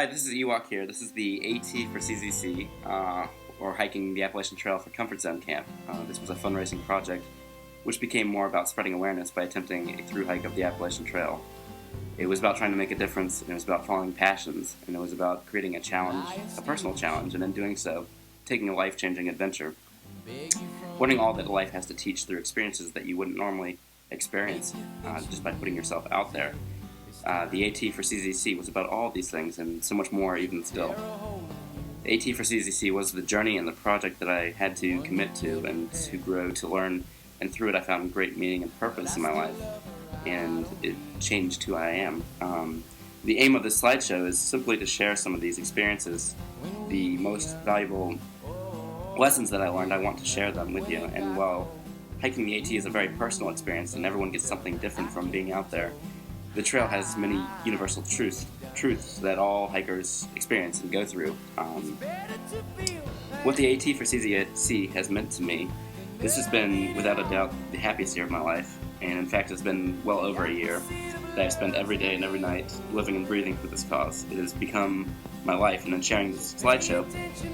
Hi, this is Ewok here. This is the AT for CZC, or hiking the Appalachian Trail for Comfort Zone Camp. This was a fundraising project which became more about spreading awareness by attempting a thru-hike of the Appalachian Trail. It was about trying to make a difference, and it was about following passions, and it was about creating a challenge, a personal challenge, and in doing so, taking a life-changing adventure. Learning all that life has to teach through experiences that you wouldn't normally experience just by putting yourself out there. The AT for CZC was about all of these things and so much more even still. The AT for CZC was the journey and the project that I had to commit to and to grow, to learn, and through it I found great meaning and purpose in my life, and it changed who I am. The aim of this slideshow is simply to share some of these experiences, the most valuable lessons that I learned. I want to share them with you, and while hiking the AT is a very personal experience and everyone gets something different from being out there, the trail has many universal truths that all hikers experience and go through. What the AT for CZC has meant to me, this has been without a doubt the happiest year of my life, and in fact it's been well over a year that I've spent every day and every night living and breathing for this cause. It has become my life, and in sharing this slideshow,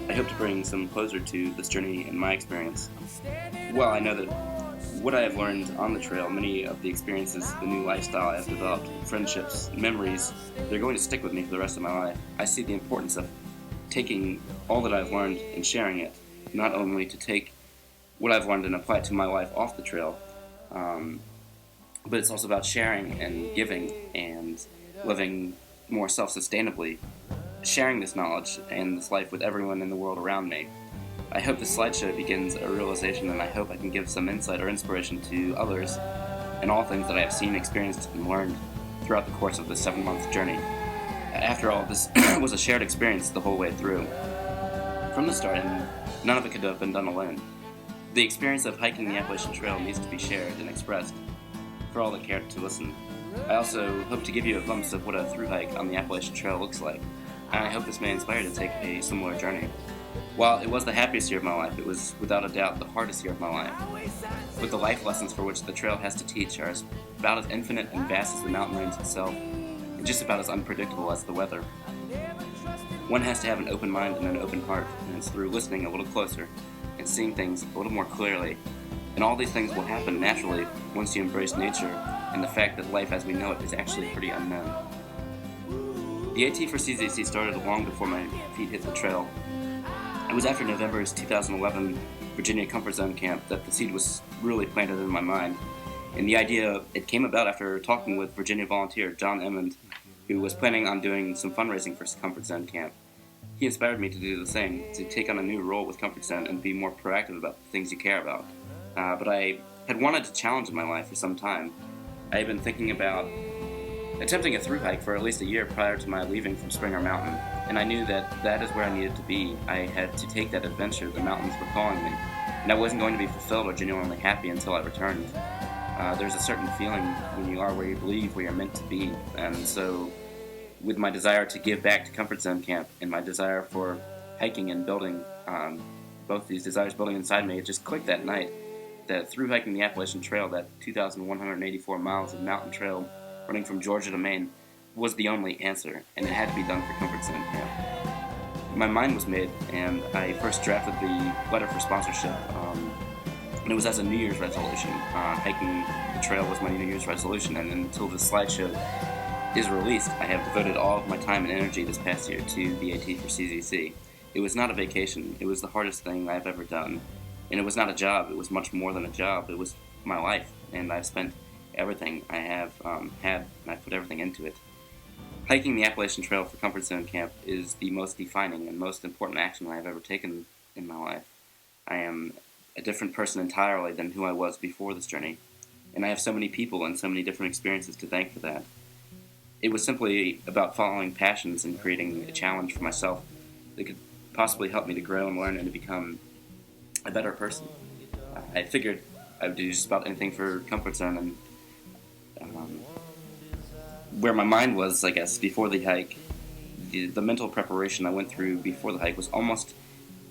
I hope to bring some closure to this journey and my experience. Well, I know that what I have learned on the trail, many of the experiences, the new lifestyle I have developed, friendships, memories, they're going to stick with me for the rest of my life. I see the importance of taking all that I've learned and sharing it, not only to take what I've learned and apply it to my life off the trail, but it's also about sharing and giving and living more self-sustainably, sharing this knowledge and this life with everyone in the world around me. I hope this slideshow begins a realization, and I hope I can give some insight or inspiration to others and all things that I have seen, experienced, and learned throughout the course of this 7-month journey. After all, this was a shared experience the whole way through. From the start, and none of it could have been done alone. The experience of hiking the Appalachian Trail needs to be shared and expressed for all that care to listen. I also hope to give you a glimpse of what a thru-hike on the Appalachian Trail looks like, and I hope this may inspire you to take a similar journey. While it was the happiest year of my life, it was without a doubt the hardest year of my life. But the life lessons for which the trail has to teach are about as infinite and vast as the mountain range itself, and just about as unpredictable as the weather. One has to have an open mind and an open heart, and it's through listening a little closer and seeing things a little more clearly. And all these things will happen naturally once you embrace nature and the fact that life as we know it is actually pretty unknown. The AT for CZC started long before my feet hit the trail. It was after November's 2011 Virginia Comfort Zone Camp that the seed was really planted in my mind. And the idea, it came about after talking with Virginia volunteer John Emmond, who was planning on doing some fundraising for Comfort Zone Camp. He inspired me to do the same, to take on a new role with Comfort Zone and be more proactive about the things you care about. But I had wanted a challenge in my life for some time. I had been thinking about attempting a thru-hike for at least a year prior to my leaving from Springer Mountain, and I knew that that is where I needed to be. I had to take that adventure the mountains were calling me, and I wasn't going to be fulfilled or genuinely happy until I returned. There's a certain feeling when you are where you believe, where you're meant to be, and so with my desire to give back to Comfort Zone Camp and my desire for hiking and building, both these desires building inside me, it just clicked that night that through hiking the Appalachian Trail, that 2,184 miles of mountain trail running from Georgia to Maine, was the only answer, and it had to be done for Comfort Zone Camp. My mind was made, and I first drafted the letter for sponsorship, and it was as a New Year's resolution. Hiking the trail was my New Year's resolution, and until this slideshow is released, I have devoted all of my time and energy this past year to the AT for CZC. It was not a vacation. It was the hardest thing I've ever done, and it was not a job. It was much more than a job. It was my life, and I've spent everything I have had, and I put everything into it. Hiking the Appalachian Trail for Comfort Zone Camp is the most defining and most important action I have ever taken in my life. I am a different person entirely than who I was before this journey, and I have so many people and so many different experiences to thank for that. It was simply about following passions and creating a challenge for myself that could possibly help me to grow and learn and to become a better person. I figured I would do just about anything for Comfort Zone, and where my mind was, I guess, before the hike, the mental preparation I went through before the hike was almost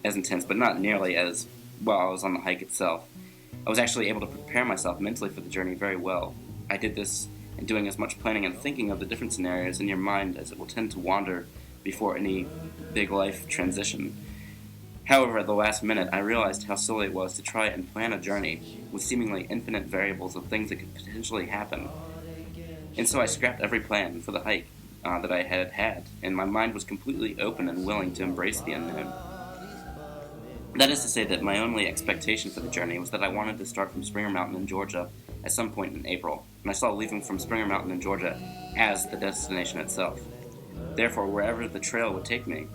as intense, but not nearly as while I was on the hike itself. I was actually able to prepare myself mentally for the journey very well. I did this and doing as much planning and thinking of the different scenarios in your mind as it will tend to wander before any big life transition. However, at the last minute, I realized how silly it was to try and plan a journey with seemingly infinite variables of things that could potentially happen. And so I scrapped every plan for the hike that I had, and my mind was completely open and willing to embrace the unknown. That is to say that my only expectation for the journey was that I wanted to start from Springer Mountain in Georgia at some point in April, and I saw leaving from Springer Mountain in Georgia as the destination itself. Therefore, wherever the trail would take me,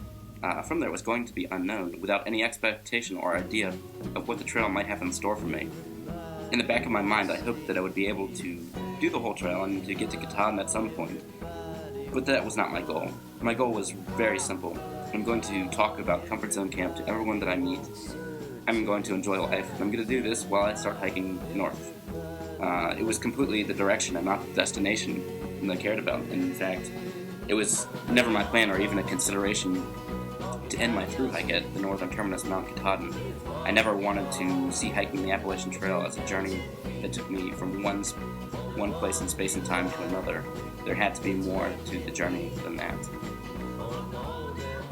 from there was going to be unknown, without any expectation or idea of what the trail might have in store for me. In the back of my mind, I hoped that I would be able to do the whole trail and to get to Katahdin at some point. But that was not my goal. My goal was very simple. I'm going to talk about Comfort Zone Camp to everyone that I meet. I'm going to enjoy life, and I'm going to do this while I start hiking north. It was completely the direction and not the destination that I cared about. And in fact, it was never my plan or even a consideration to end my thru hike at the northern terminus of Mount Katahdin. I never wanted to see hiking the Appalachian Trail as a journey that took me from one place in space and time to another. There had to be more to the journey than that.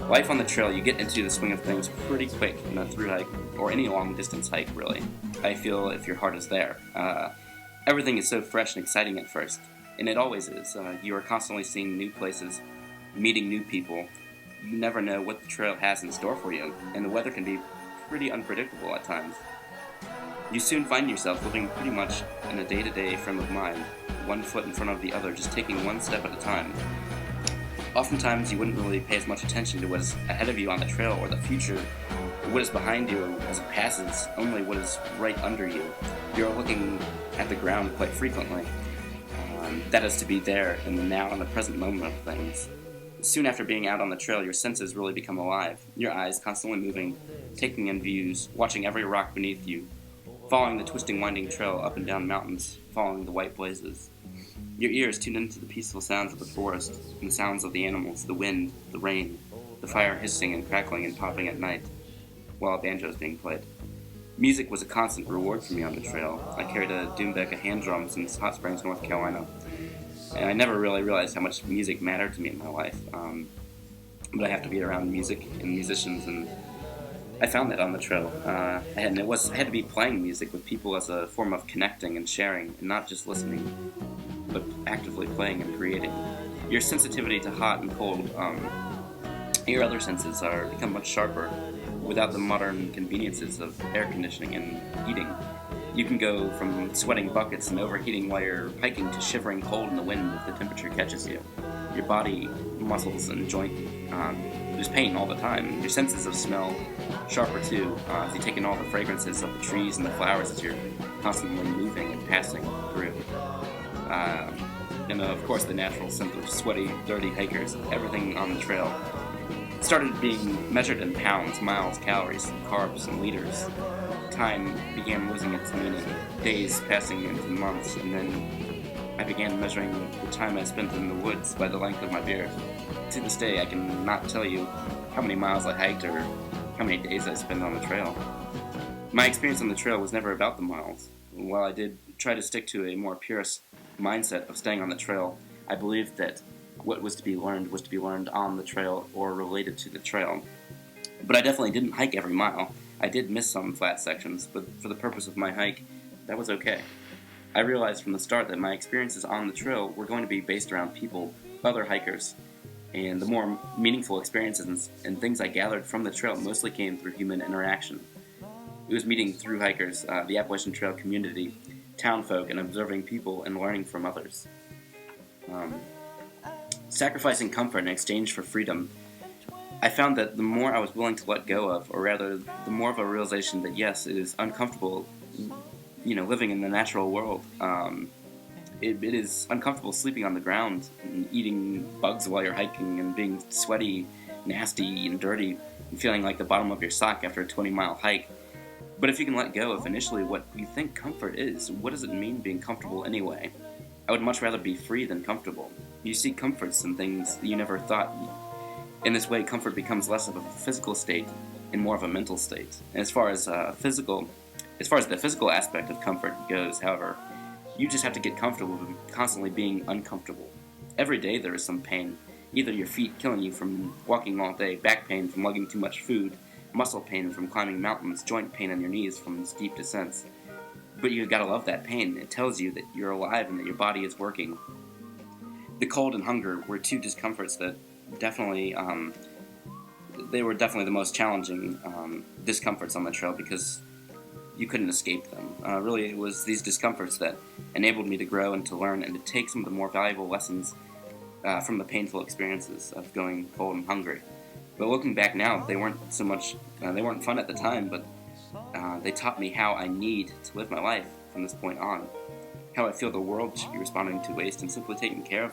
Life on the trail, you get into the swing of things pretty quick in a thru hike, or any long distance hike really. I feel if your heart is there. Everything is so fresh and exciting at first, and it always is. You are constantly seeing new places, meeting new people. You never know what the trail has in store for you, and the weather can be pretty unpredictable at times. You soon find yourself living pretty much in a day-to-day frame of mind, one foot in front of the other, just taking one step at a time. Oftentimes you wouldn't really pay as much attention to what is ahead of you on the trail or the future, what is behind you as it passes, only what is right under you. You're looking at the ground quite frequently. That is to be there in the now and the present moment of things. Soon after being out on the trail, your senses really become alive, your eyes constantly moving, taking in views, watching every rock beneath you, following the twisting, winding trail up and down mountains, following the white blazes. Your ears tune into the peaceful sounds of the forest, and the sounds of the animals, the wind, the rain, the fire hissing and crackling and popping at night, while a banjo is being played. Music was a constant reward for me on the trail. I carried a doombek, a hand drum, since Hot Springs, North Carolina, and I never really realized how much music mattered to me in my life. But I have to be around music and musicians, and I found that on the trail. I had to be playing music with people as a form of connecting and sharing, and not just listening, but actively playing and creating. Your sensitivity to hot and cold, your other senses become much sharper without the modern conveniences of air conditioning and heating. You can go from sweating buckets and overheating while you're hiking to shivering cold in the wind if the temperature catches you. Your body, muscles, and joint, there's pain all the time. Your senses of smell sharper too, as you take in all the fragrances of the trees and the flowers as you're constantly moving and passing through. And of course the natural sense of sweaty, dirty hikers. Everything on the trail started being measured in pounds, miles, calories, carbs, and liters. Time began losing its meaning, days passing into months, and then I began measuring the time I spent in the woods by the length of my beard. To this day, I can not tell you how many miles I hiked or how many days I spent on the trail. My experience on the trail was never about the miles. While I did try to stick to a more purist mindset of staying on the trail, I believed that what was to be learned on the trail or related to the trail. But I definitely didn't hike every mile. I did miss some flat sections, but for the purpose of my hike, that was okay. I realized from the start that my experiences on the trail were going to be based around people, other hikers, and the more meaningful experiences and things I gathered from the trail mostly came through human interaction. It was meeting thru hikers, the Appalachian Trail community, town folk, and observing people and learning from others. Sacrificing comfort in exchange for freedom, I found that the more I was willing to let go of, or rather, the more of a realization that yes, it is uncomfortable, living in the natural world. It is uncomfortable sleeping on the ground and eating bugs while you're hiking and being sweaty, nasty, and dirty, and feeling like the bottom of your sock after a 20-mile hike. But if you can let go of initially what you think comfort is, what does it mean being comfortable anyway? I would much rather be free than comfortable. You seek comforts in things that you never thought. In this way, comfort becomes less of a physical state and more of a mental state. And as far as the physical aspect of comfort goes, however, you just have to get comfortable with constantly being uncomfortable. Every day there is some pain. Either your feet killing you from walking all day, back pain from lugging too much food, muscle pain from climbing mountains, joint pain in your knees from steep descents. But you gotta love that pain. It tells you that you're alive and that your body is working. The cold and hunger were two discomforts that definitely, they were definitely the most challenging discomforts on the trail because you couldn't escape them. Really, it was these discomforts that enabled me to grow and to learn and to take some of the more valuable lessons from the painful experiences of going cold and hungry. But looking back now, they weren't so much, they weren't fun at the time, but they taught me how I need to live my life from this point on. How I feel the world should be responding to waste and simply taking care of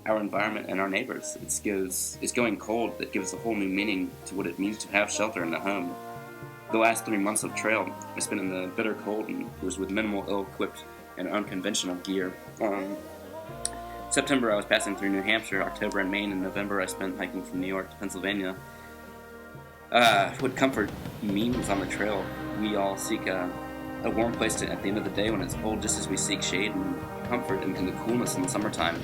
our environment and our neighbors. It's going cold that gives a whole new meaning to what it means to have shelter in a home. The last 3 months of trail I spent in the bitter cold and was with minimal, ill-equipped, and unconventional gear. September I was passing through New Hampshire, October in Maine, and November I spent hiking from New York to Pennsylvania. What comfort means on the trail, we all seek a warm place at the end of the day when it's cold, just as we seek shade and comfort and the coolness in the summertime.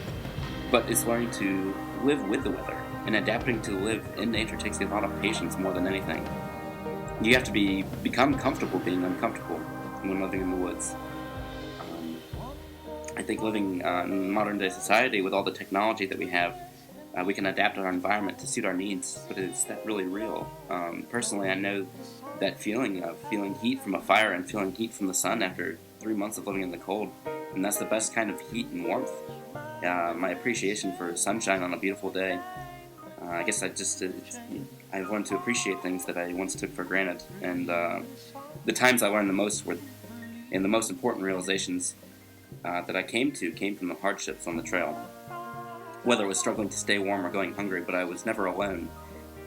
But it's learning to live with the weather, and adapting to live in nature takes a lot of patience more than anything. You have to become comfortable being uncomfortable when living in the woods. I think living in modern day society with all the technology that we have, we can adapt our environment to suit our needs, but is that really real? Personally, I know that feeling of feeling heat from a fire and feeling heat from the sun after 3 months of living in the cold, and that's the best kind of heat and warmth. My appreciation for sunshine on a beautiful day. I guess I've learned to appreciate things that I once took for granted, and the times I learned the most were, and the most important realizations that I came from the hardships on the trail. Whether it was struggling to stay warm or going hungry, but I was never alone.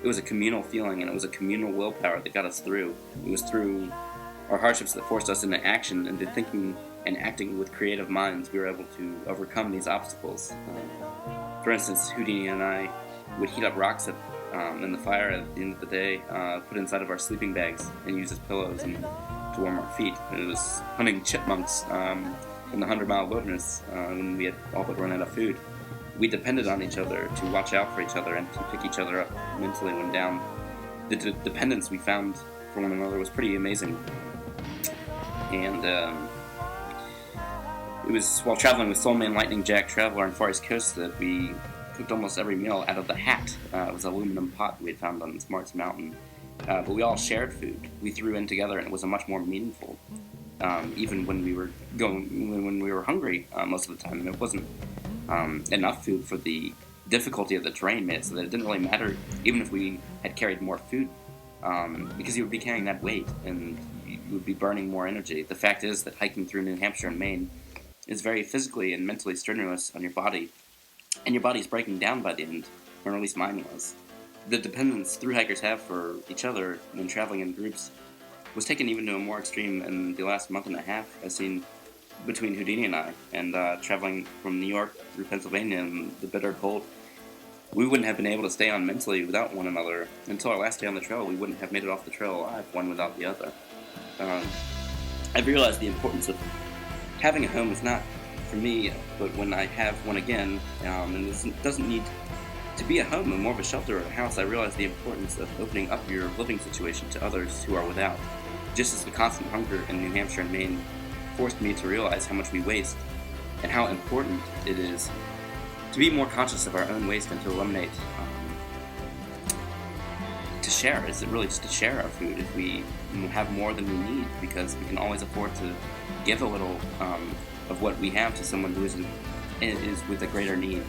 It was a communal feeling, and it was a communal willpower that got us through. It was through our hardships that forced us into action, into thinking and acting with creative minds. We were able to overcome these obstacles. For instance, Houdini and I would heat up rocks in the fire at the end of the day, put inside of our sleeping bags, and use as pillows and to warm our feet. It was hunting chipmunks in the 100-mile wilderness when we had all but run out of food. We depended on each other to watch out for each other and to pick each other up mentally when down. The dependence we found for one another was pretty amazing. And it was while traveling with Soulman Lightning Jack Traveler on Far East Coast that we cooked almost every meal out of the hat. It was an aluminum pot we had found on Smarts Mountain. But we all shared food. We threw in together, and it was a much more meaningful. Even when we were hungry most of the time, and it wasn't enough food for the difficulty of the terrain made it so that it didn't really matter even if we had carried more food, because you would be carrying that weight and you would be burning more energy. The fact is that hiking through New Hampshire and Maine is very physically and mentally strenuous on your body, and your body's breaking down by the end, or at least mine was. The dependence thru-hikers have for each other when traveling in groups was taken even to a more extreme in the last month and a half, as seen between Houdini and I, and traveling from New York through Pennsylvania in the bitter cold. We wouldn't have been able to stay on mentally without one another. Until our last day on the trail, we wouldn't have made it off the trail alive, one without the other. I've realized the importance of having a home is not for me, but when I have one again, and this doesn't need to be a home, and more of a shelter or a house, I realize the importance of opening up your living situation to others who are without. Just as the constant hunger in New Hampshire and Maine forced me to realize how much we waste, and how important it is to be more conscious of our own waste and to eliminate, to share. Is it really just to share our food if we have more than we need, because we can always afford to give a little of what we have to someone who is with a greater need.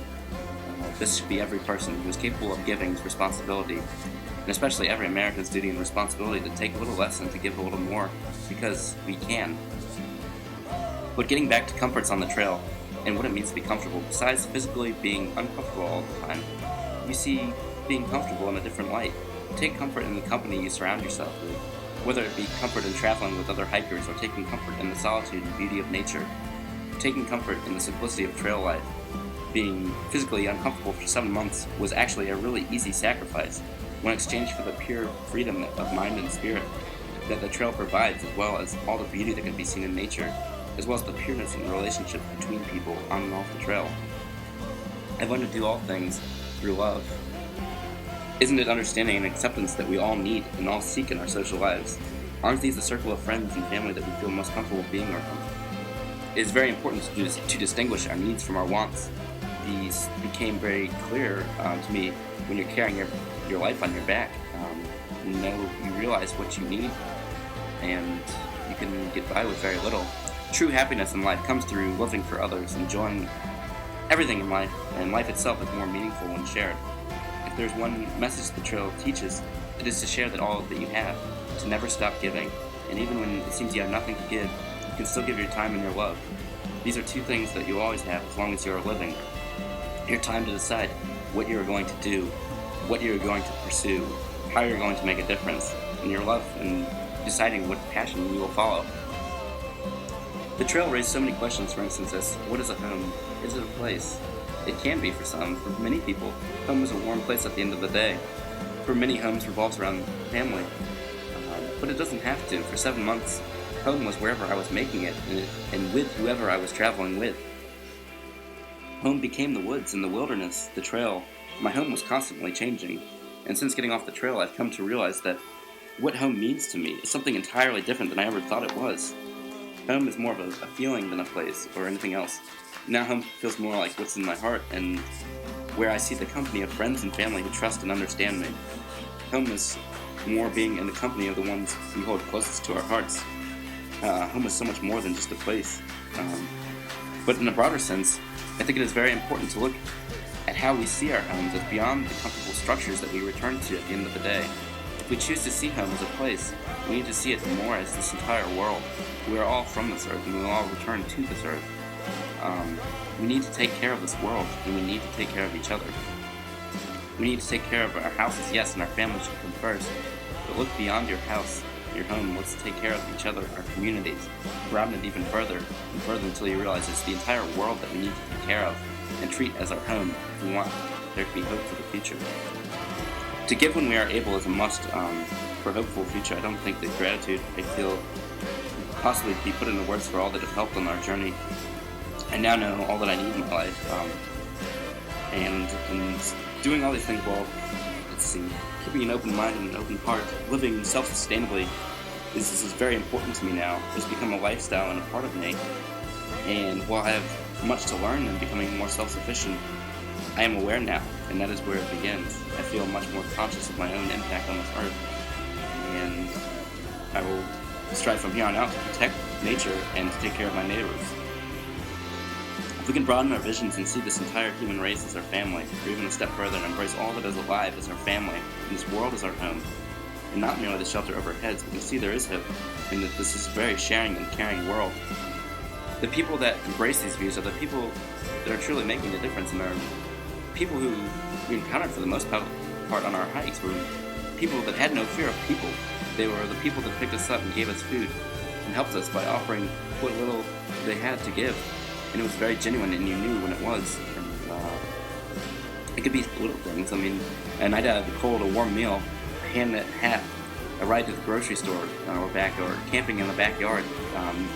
This should be every person who is capable of giving's responsibility, and especially every American's duty and responsibility to take a little less and to give a little more, because we can. But getting back to comforts on the trail, and what it means to be comfortable, besides physically being uncomfortable all the time, you see being comfortable in a different light. Take comfort in the company you surround yourself with, whether it be comfort in traveling with other hikers or taking comfort in the solitude and beauty of nature, taking comfort in the simplicity of trail life. Being physically uncomfortable for 7 months was actually a really easy sacrifice when exchanged for the pure freedom of mind and spirit that the trail provides, as well as all the beauty that can be seen in nature, as well as the pureness in relationships between people on and off the trail. I've learned to do all things through love? Isn't it understanding and acceptance that we all need and all seek in our social lives? Aren't these the circle of friends and family that we feel most comfortable being around? It is very important to distinguish our needs from our wants. These became very clear to me when you're carrying your life on your back. You realize what you need, and you can get by with very little. True happiness in life comes through living for others, enjoying everything in life, and life itself is more meaningful when shared. If there's one message the trail teaches, it is to share all that you have, to never stop giving, and even when it seems you have nothing to give, you can still give your time and your love. These are two things that you always have as long as you are living. Your time to decide what you are going to do, what you are going to pursue, how you're going to make a difference, and your love and deciding what passion you will follow. The trail raised so many questions, for instance, as what is a home? Is it a place? It can be for some. For many people, home is a warm place at the end of the day. For many, homes revolves around family. But it doesn't have to. For 7 months, home was wherever I was making it, and with whoever I was traveling with. Home became the woods and the wilderness, the trail. My home was constantly changing. And since getting off the trail, I've come to realize that what home means to me is something entirely different than I ever thought it was. Home is more of a feeling than a place or anything else. Now home feels more like what's in my heart and where I see the company of friends and family who trust and understand me. Home is more being in the company of the ones we hold closest to our hearts. Home is so much more than just a place. But in a broader sense, I think it is very important to look at how we see our homes as beyond the comfortable structures that we return to at the end of the day. If we choose to see home as a place, we need to see it more as this entire world. We are all from this earth, and we will all return to this earth. We need to take care of this world, and we need to take care of each other. We need to take care of our houses, yes, and our family should come first. But look beyond your house, your home. Let's take care of each other, our communities. Broaden it even further and further until you realize it's the entire world that we need to take care of and treat as our home if we want there to be hope for the future. To give when we are able is a must for a hopeful future. I don't think that gratitude, I feel, possibly be put into words for all that have helped on our journey. I now know all that I need in my life, and in doing all these things while, keeping an open mind and an open heart, living self-sustainably is very important to me now. It's become a lifestyle and a part of me, and while I have much to learn in becoming more self-sufficient, I am aware now, and that is where it begins. I feel much more conscious of my own impact on this earth, and I will strive from here on out to protect nature and to take care of my neighbors. If we can broaden our visions and see this entire human race as our family, or even a step further and embrace all that is alive as our family, and this world as our home, and not merely the shelter over our heads, we can see there is hope, and that this is a very sharing and caring world. The people that embrace these views are the people that are truly making a difference, and are people who we encountered for the most part on our hikes were people that had no fear of people. They were the people that picked us up and gave us food and helped us by offering what little they had to give. And it was very genuine, and you knew when it was. And it could be little things. I mean, a night out of the cold, a warm meal, a hand-knit hat, a ride to the grocery store, or camping in the backyard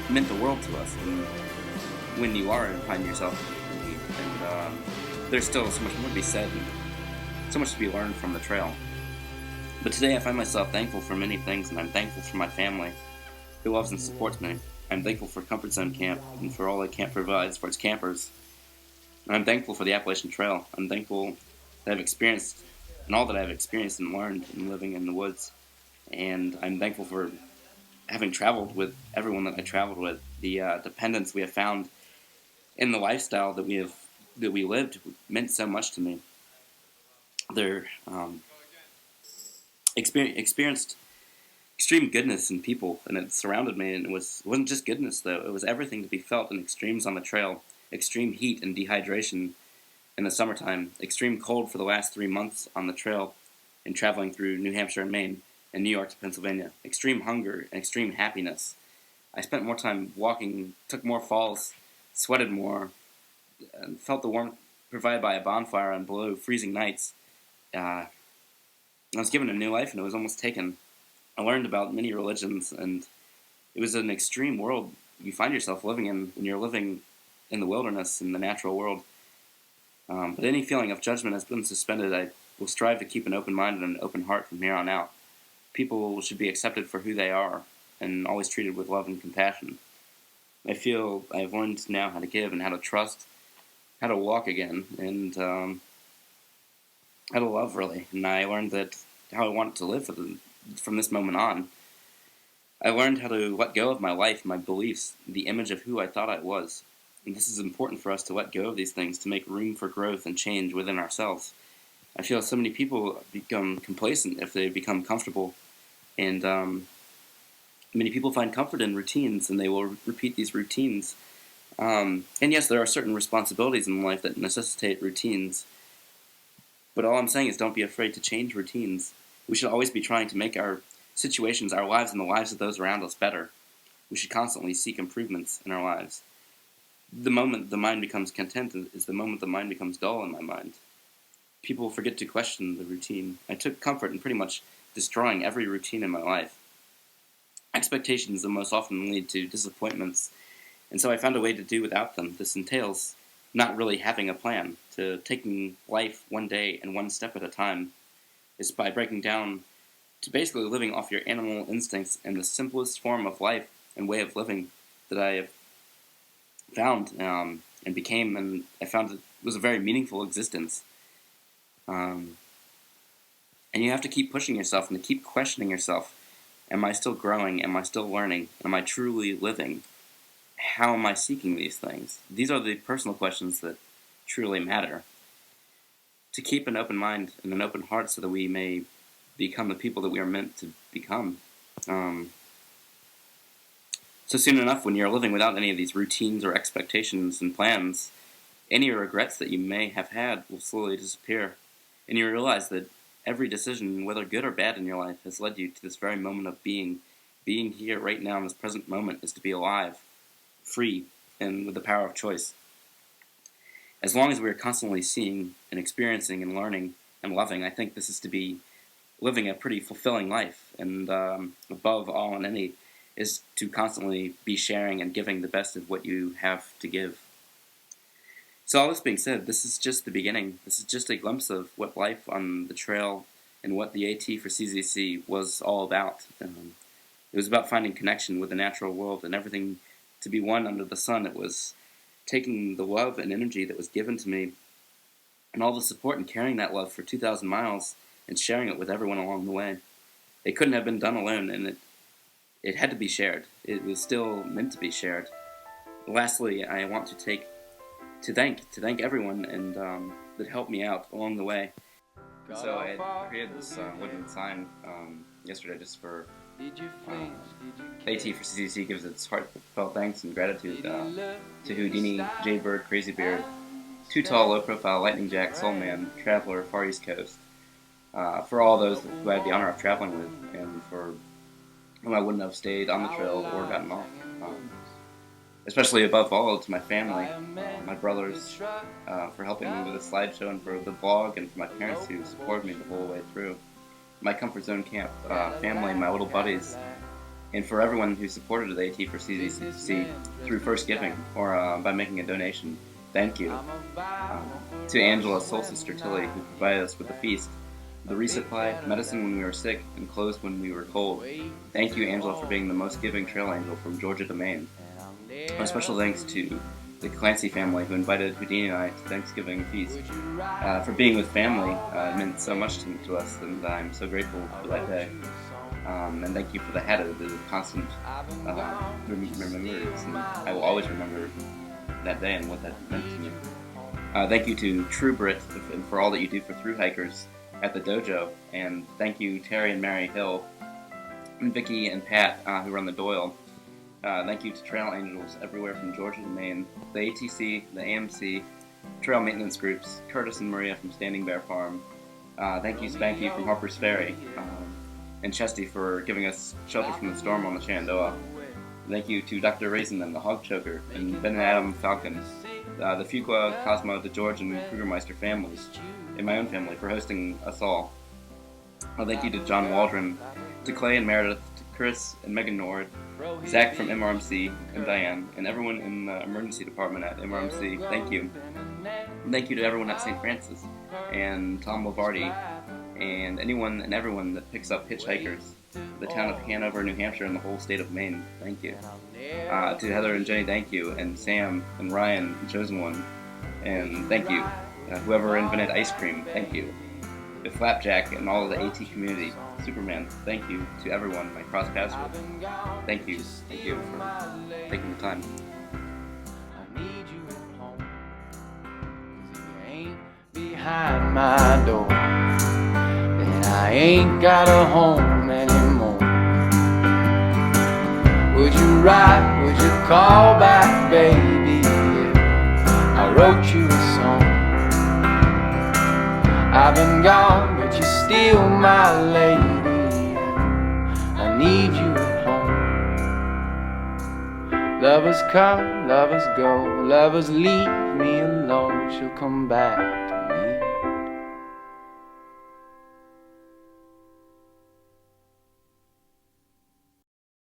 meant the world to us. And when you are and find yourself, and there's still so much more to be said, and so much to be learned from the trail. But today I find myself thankful for many things, and I'm thankful for my family, who loves and supports me. I'm thankful for Comfort Zone Camp and for all that camp provides for its campers. And I'm thankful for the Appalachian Trail. I'm thankful that I've experienced and all that I've experienced and learned in living in the woods. And I'm thankful for having traveled with everyone that I traveled with. The dependence we have found in the lifestyle that we lived meant so much to me. They're experienced extreme goodness in people, and it surrounded me, and it wasn't just goodness, though. It was everything to be felt in extremes on the trail. Extreme heat and dehydration in the summertime, extreme cold for the last 3 months on the trail and traveling through New Hampshire and Maine and New York to Pennsylvania, extreme hunger and extreme happiness. I spent more time walking, took more falls, sweated more, and felt the warmth provided by a bonfire on below freezing nights. I was given a new life, and it was almost taken. I learned about many religions, and it was an extreme world you find yourself living in when you're living in the wilderness, in the natural world. But any feeling of judgment has been suspended. I will strive to keep an open mind and an open heart from here on out. People should be accepted for who they are and always treated with love and compassion. I feel I've learned now how to give and how to trust, how to walk again, and how to love, really. And I learned that how I want to live from this moment on. I learned how to let go of my life, my beliefs, the image of who I thought I was. And this is important for us to let go of these things to make room for growth and change within ourselves. I feel so many people become complacent if they become comfortable, and many people find comfort in routines, and they will repeat these routines. And yes, there are certain responsibilities in life that necessitate routines, but all I'm saying is don't be afraid to change routines. We should always be trying to make our situations, our lives, and the lives of those around us better. We should constantly seek improvements in our lives. The moment the mind becomes content is the moment the mind becomes dull in my mind. People forget to question the routine. I took comfort in pretty much destroying every routine in my life. Expectations that most often lead to disappointments, and so I found a way to do without them. This entails not really having a plan, to taking life one day and one step at a time. Is by breaking down to basically living off your animal instincts and the simplest form of life and way of living that I have found and became, and I found it was a very meaningful existence. And you have to keep pushing yourself and to keep questioning yourself. Am I still growing? Am I still learning? Am I truly living? How am I seeking these things? These are the personal questions that truly matter. To keep an open mind and an open heart so that we may become the people that we are meant to become. So soon enough, when you're living without any of these routines or expectations and plans, any regrets that you may have had will slowly disappear. And you realize that every decision, whether good or bad in your life, has led you to this very moment of being. Being here right now in this present moment is to be alive, free, and with the power of choice. As long as we are constantly seeing and experiencing and learning and loving, I think this is to be living a pretty fulfilling life. And above all and any is to constantly be sharing and giving the best of what you have to give. So all this being said, this is just the beginning. This is just a glimpse of what life on the trail and what the AT for CZC was all about. It was about finding connection with the natural world and everything to be one under the sun. It was taking the love and energy that was given to me and all the support and carrying that love for 2,000 miles and sharing it with everyone along the way. It couldn't have been done alone, and it had to be shared. It was still meant to be shared. Lastly, I want to thank everyone and that helped me out along the way. And so I created this wooden sign yesterday just for AT for CZC gives its heartfelt thanks and gratitude to Houdini, Jaybird, Crazy Beard, Too Tall, Low Profile, Lightning Jack, Soul Man, Traveler, Far East Coast, for all those who I had the honor of traveling with, and for whom I wouldn't have stayed on the trail or gotten off. Especially above all to my family, my brothers, for helping me with the slideshow and for the blog, and for my parents who supported me the whole way through. My comfort zone camp, family, my little buddies, and for everyone who supported the AT for CZC through first giving or by making a donation. Thank you. To Angela, Soul Sister Tilly, who provided us with the feast, the resupply, medicine when we were sick, and clothes when we were cold. Thank you, Angela, for being the most giving trail angel from Georgia to Maine. A special thanks to the Clancy family who invited Houdini and I to Thanksgiving feast. For being with family, it meant so much to us, and I'm so grateful for that day. And thank you for the hat of the constant remembrance, and I will always remember that day and what that meant to me. Thank you to True Brit and for all that you do for thru-hikers at the dojo, and thank you Terry and Mary Hill, and Vicky and Pat who run the Doyle. Thank you to trail angels everywhere from Georgia to Maine, the ATC, the AMC, trail maintenance groups, Curtis and Maria from Standing Bear Farm. Thank you Spanky from Harper's Ferry, and Chesty for giving us shelter from the storm on the Shenandoah. Thank you to Dr. Raisin and the Hog Choker, and Ben and Adam Falcon, the Fuqua, Cosmo, the George, and Krugermeister families, and my own family for hosting us all. Thank you to John Waldron, to Clay and Meredith, to Chris and Megan Nord, Zach from MRMC, and Diane, and everyone in the emergency department at MRMC. Thank you. And thank you to everyone at St. Francis, and Tom Lavardi, and anyone and everyone that picks up hitchhikers, the town of Hanover, New Hampshire, and the whole state of Maine. Thank you. To Heather and Jenny, thank you, and Sam and Ryan, the chosen one, and thank you. Whoever invented ice cream, thank you. To Flapjack and all of the AT community, Superman, thank you. To everyone I cross paths with, thank you. Thank you for taking the time. I need you at home, 'cause if you ain't behind my door, then I ain't got a home anymore. Would you write, would you call back, baby, if I wrote you a song? I've been gone, but you're still my lady. I need you at home. Lovers come, lovers go, lovers leave me alone. She'll come back